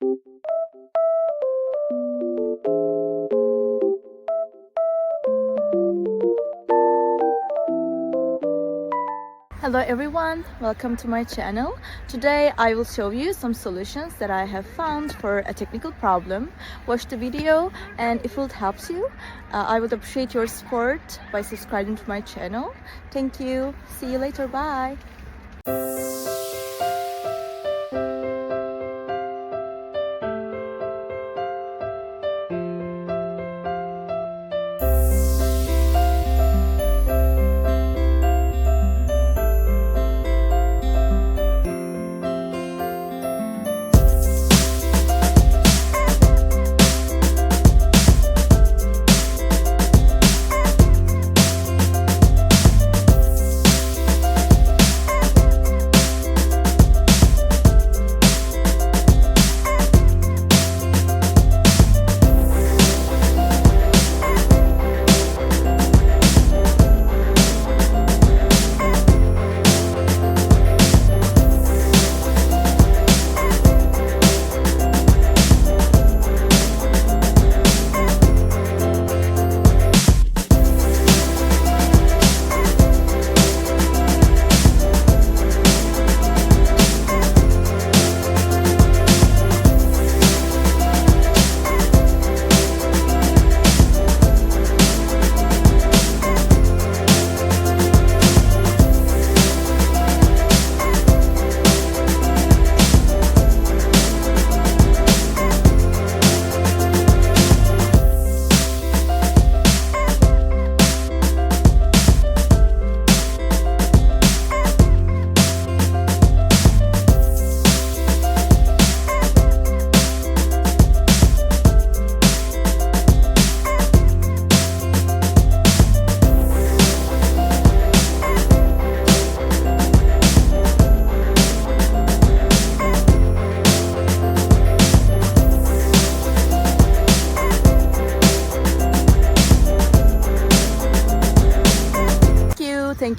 Hello everyone, welcome to my channel. Today I will show you some solutions that I have found for a technical problem. Watch the video, and if it helps you, I would appreciate your support by subscribing to my channel. Thank you. See you later. Bye.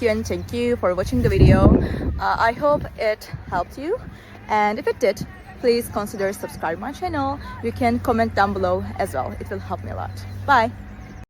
Thank you for watching the video. I hope it helped you, and if it did, please consider subscribing my channel. You can comment down below as well. It will help me a lot. Bye.